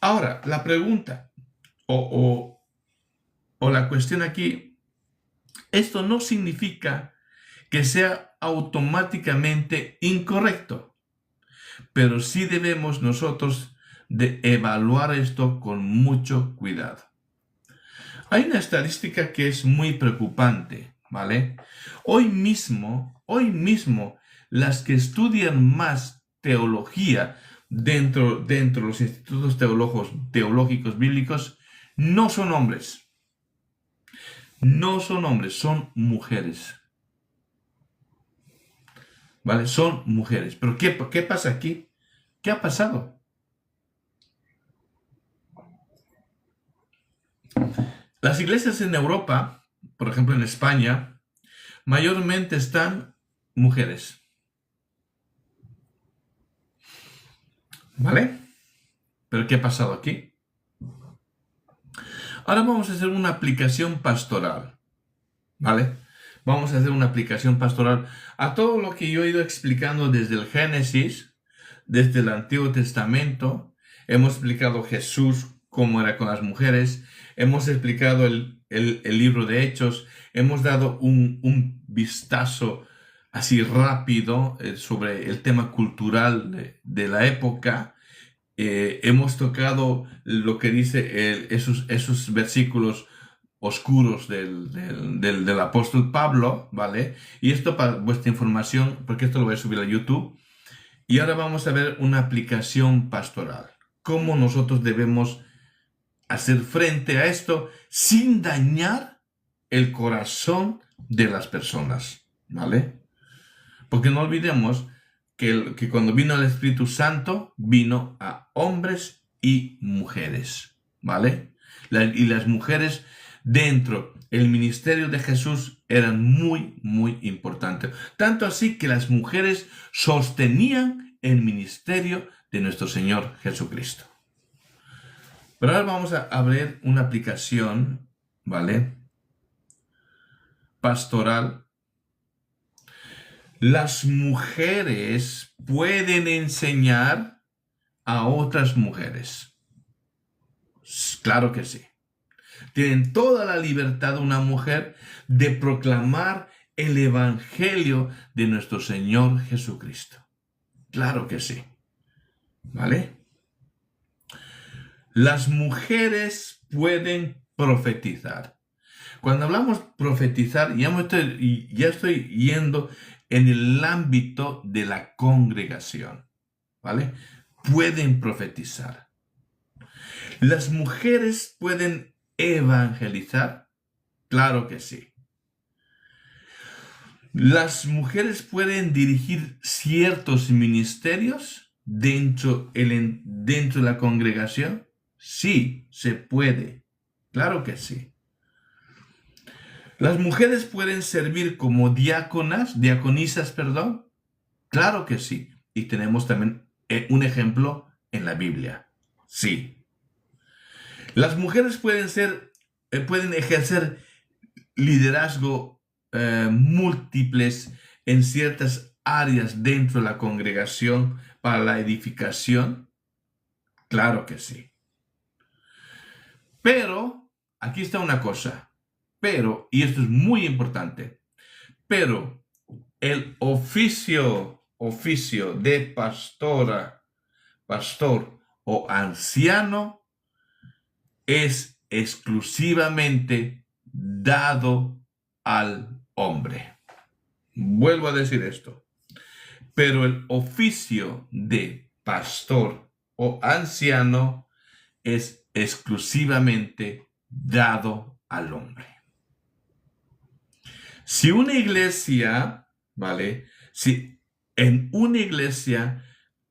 Ahora, la pregunta o la cuestión aquí, esto no significa que sea automáticamente incorrecto, pero sí debemos nosotros de evaluar esto con mucho cuidado. Hay una estadística que es muy preocupante, ¿vale? Hoy mismo, las que estudian más teología dentro de los institutos teológicos bíblicos no son hombres. No son hombres, son mujeres. ¿Vale? Son mujeres. Pero ¿qué pasa aquí? ¿Qué ha pasado? Las iglesias en Europa, por ejemplo en España, mayormente están mujeres. ¿Vale? ¿Pero qué ha pasado aquí? Ahora vamos a hacer una aplicación pastoral. ¿Vale? Vamos a hacer una aplicación pastoral a todo lo que yo he ido explicando desde el Génesis, desde el Antiguo Testamento. Hemos explicado Jesús, cómo era con las mujeres. Hemos explicado el libro de Hechos. Hemos dado un vistazo así rápido sobre el tema cultural de la época. Hemos tocado lo que dice esos versículos oscuros del apóstol Pablo, ¿vale? Y esto para vuestra información, porque esto lo voy a subir a YouTube. Y ahora vamos a ver una aplicación pastoral. Cómo nosotros debemos hacer frente a esto sin dañar el corazón de las personas, ¿vale? Porque no olvidemos que cuando vino el Espíritu Santo, vino a hombres y mujeres, ¿vale? Y las mujeres dentro del ministerio de Jesús eran muy, muy importantes. Tanto así que las mujeres sostenían el ministerio de nuestro Señor Jesucristo. Pero ahora vamos a abrir una aplicación, ¿vale? Pastoral. Las mujeres pueden enseñar a otras mujeres. Claro que sí. Tienen toda la libertad una mujer de proclamar el evangelio de nuestro Señor Jesucristo. Claro que sí. ¿Vale? Las mujeres pueden profetizar. Cuando hablamos profetizar, ya estoy yendo en el ámbito de la congregación. ¿Vale? Pueden profetizar. Las mujeres pueden evangelizar. Claro que sí. Las mujeres pueden dirigir ciertos ministerios dentro de la congregación. Sí, se puede. Claro que sí. Las mujeres pueden servir como diaconisas, perdón. Claro que sí. Y tenemos también un ejemplo en la Biblia. Sí. Las mujeres pueden ejercer liderazgo múltiples en ciertas áreas dentro de la congregación para la edificación. Claro que sí. Pero, aquí está una cosa. Pero, y esto es muy importante, pero el oficio de pastor o anciano es exclusivamente dado al hombre. Vuelvo a decir esto. Pero el oficio de pastor o anciano es exclusivamente dado al hombre. Si una iglesia, ¿vale? Si en una iglesia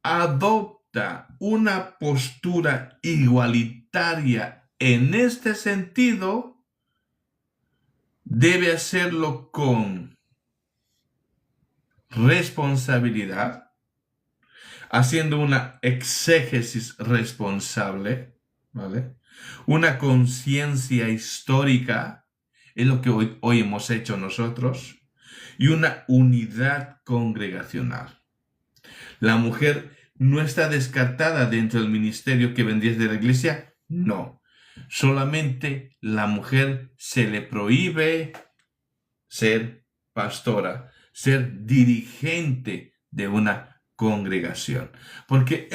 adopta una postura igualitaria en este sentido, debe hacerlo con responsabilidad, haciendo una exégesis responsable, ¿vale? Una conciencia histórica, es lo que hoy hemos hecho nosotros, y una unidad congregacional. La mujer no está descartada dentro del ministerio que vendría de la iglesia, no. Solamente la mujer se le prohíbe ser pastora, ser dirigente de una congregación, porque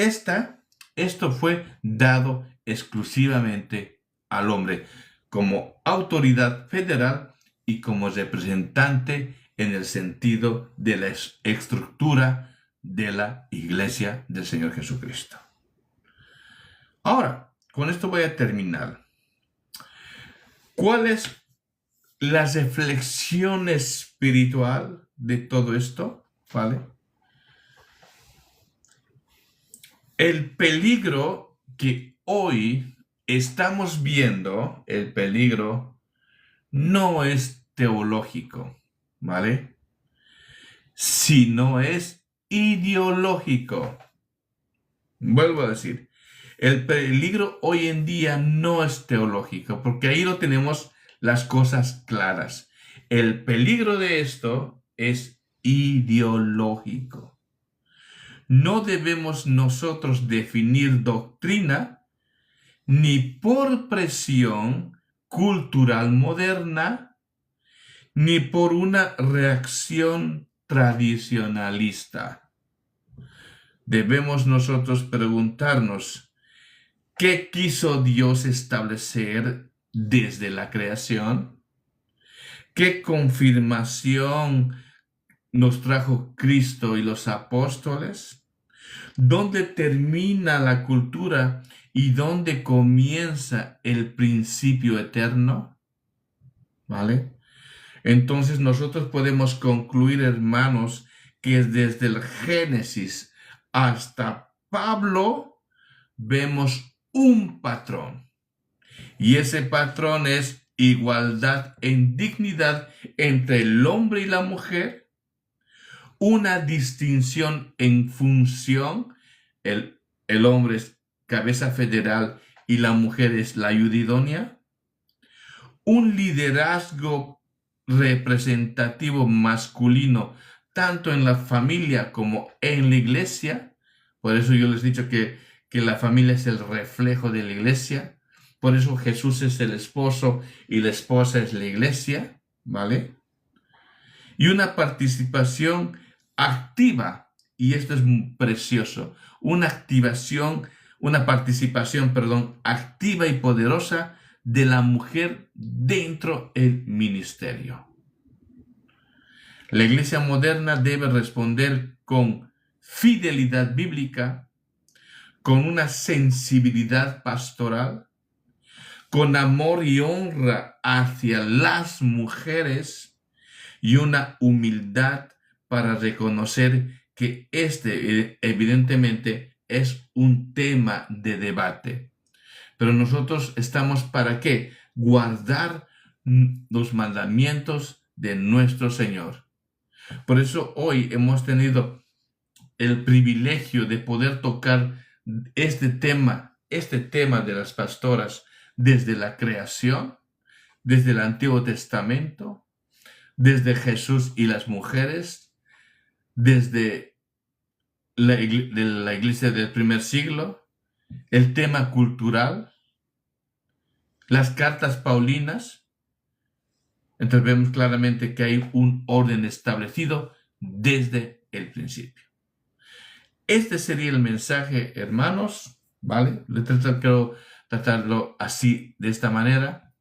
esto fue dado exclusivamente al hombre como autoridad federal y como representante en el sentido de la estructura de la iglesia del Señor Jesucristo. Ahora, con esto voy a terminar. ¿Cuál es la reflexión espiritual de todo esto? ¿Vale? El peligro que hoy estamos viendo, el peligro no es teológico, ¿vale? Sino es ideológico. Vuelvo a decir, el peligro hoy en día no es teológico, porque ahí lo tenemos las cosas claras. El peligro de esto es ideológico. No debemos nosotros definir doctrina ni por presión cultural moderna, ni por una reacción tradicionalista. Debemos nosotros preguntarnos, ¿qué quiso Dios establecer desde la creación? ¿Qué confirmación nos trajo Cristo y los apóstoles? ¿Dónde termina la cultura y dónde comienza el principio eterno? ¿Vale? Entonces nosotros podemos concluir, hermanos, que desde el Génesis hasta Pablo vemos un patrón. Y ese patrón es igualdad en dignidad entre el hombre y la mujer, una distinción en función, el hombre es cabeza federal y la mujer es la ayuda idónea, un liderazgo representativo masculino tanto en la familia como en la iglesia. Por eso yo les he dicho que la familia es el reflejo de la iglesia. Por eso Jesús es el esposo y la esposa es la iglesia, ¿vale? Y una participación activa, y esto es precioso, una participación activa y poderosa de la mujer dentro del ministerio. La iglesia moderna debe responder con fidelidad bíblica, con una sensibilidad pastoral, con amor y honra hacia las mujeres y una humildad para reconocer que este evidentemente es un tema de debate. Pero nosotros estamos ¿para qué? Guardar los mandamientos de nuestro Señor. Por eso hoy hemos tenido el privilegio de poder tocar este tema de las pastoras desde la creación, desde el Antiguo Testamento, desde Jesús y las mujeres, desde la iglesia del primer siglo, el tema cultural, las cartas paulinas. Entonces vemos claramente que hay un orden establecido desde el principio. Este sería el mensaje, hermanos, ¿vale? Quiero tratarlo así, de esta manera.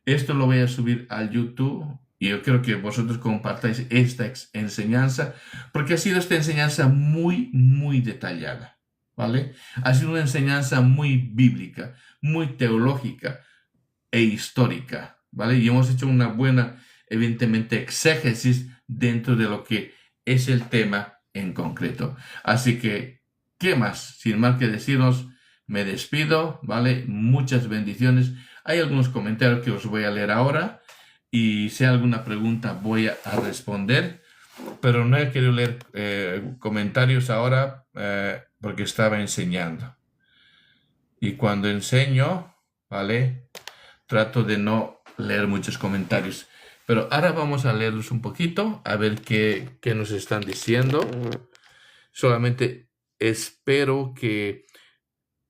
Esto lo voy a subir al YouTube y yo quiero que vosotros compartáis esta enseñanza, porque ha sido esta enseñanza muy, muy detallada, ¿vale? Ha sido una enseñanza muy bíblica, muy teológica e histórica, ¿vale? Y hemos hecho una buena, evidentemente, exégesis dentro de lo que es el tema en concreto. Así que, ¿qué más? Sin más que decirnos, me despido, ¿vale? Muchas bendiciones. Hay algunos comentarios que os voy a leer ahora y si hay alguna pregunta voy a responder, pero no he querido leer comentarios ahora porque estaba enseñando. Y cuando enseño, ¿vale? Trato de no leer muchos comentarios. Pero ahora vamos a leerlos un poquito, a ver qué nos están diciendo. Solamente espero que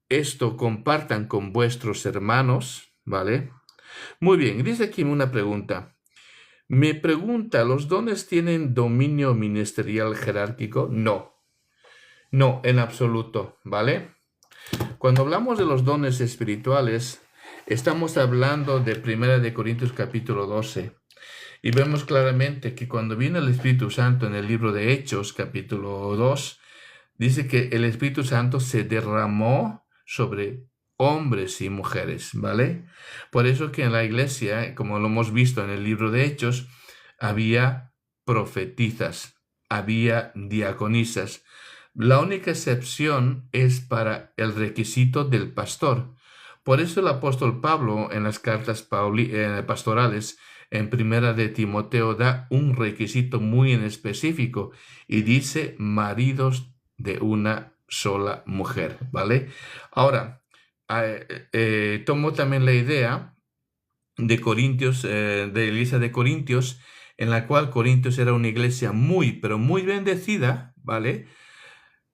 esto compartan con vuestros hermanos, ¿vale? Muy bien, dice aquí una pregunta. Me pregunta, ¿los dones tienen dominio ministerial jerárquico? No, no, en absoluto, ¿vale? Cuando hablamos de los dones espirituales, estamos hablando de 1 Corintios capítulo 12. Y vemos claramente que cuando viene el Espíritu Santo en el libro de Hechos capítulo 2, dice que el Espíritu Santo se derramó sobre hombres y mujeres, ¿vale? Por eso que en la iglesia, como lo hemos visto en el libro de Hechos, había profetisas, había diaconisas. La única excepción es para el requisito del pastor. Por eso el apóstol Pablo en las cartas pastorales en 1 de Timoteo da un requisito muy en específico y dice maridos de una sola mujer, ¿vale? Ahora, tomo también la idea de Corintios, de la iglesia de Corintios, en la cual Corintios era una iglesia muy, pero muy bendecida, ¿vale?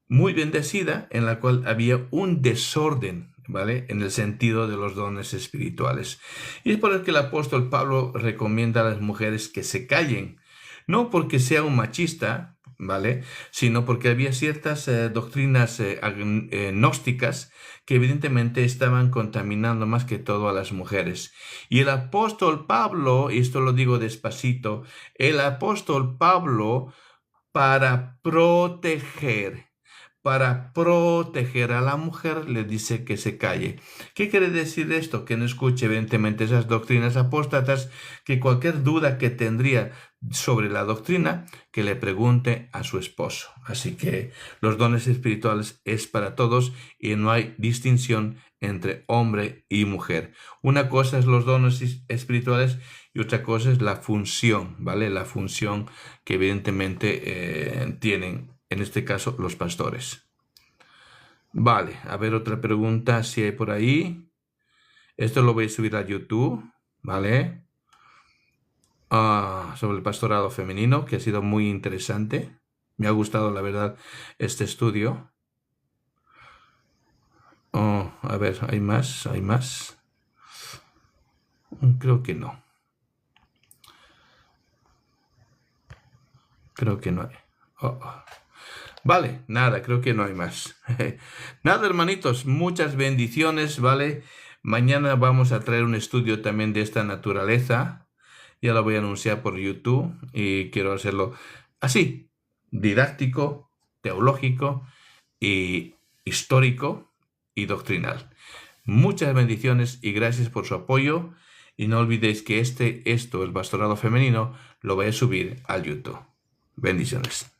Muy bendecida, en la cual había un desorden, ¿vale? En el sentido de los dones espirituales. Y es por eso que el apóstol Pablo recomienda a las mujeres que se callen, no porque sea un machista, ¿vale? Sino porque había ciertas doctrinas gnósticas que evidentemente estaban contaminando más que todo a las mujeres. Y el apóstol Pablo, y esto lo digo despacito, el apóstol Pablo para proteger a la mujer le dice que se calle. ¿Qué quiere decir esto? Que no escuche evidentemente esas doctrinas apóstatas, que cualquier duda que tendría sobre la doctrina, que le pregunte a su esposo. Así que los dones espirituales es para todos y no hay distinción entre hombre y mujer. Una cosa es los dones espirituales y otra cosa es la función, ¿vale? La función que evidentemente tienen, en este caso, los pastores. Vale, a ver otra pregunta si hay por ahí. Esto lo voy a subir a YouTube, ¿vale? Sobre el pastorado femenino, que ha sido muy interesante. Me ha gustado, la verdad, este estudio. A ver, ¿hay más? ¿Hay más? Creo que no. Creo que no hay. Vale, nada, creo que no hay más. Nada, hermanitos, muchas bendiciones, ¿vale? Mañana vamos a traer un estudio también de esta naturaleza. Ya lo voy a anunciar por YouTube y quiero hacerlo así, didáctico, teológico y histórico y doctrinal. Muchas bendiciones y gracias por su apoyo. Y no olvidéis que el pastorado femenino, lo voy a subir al YouTube. Bendiciones.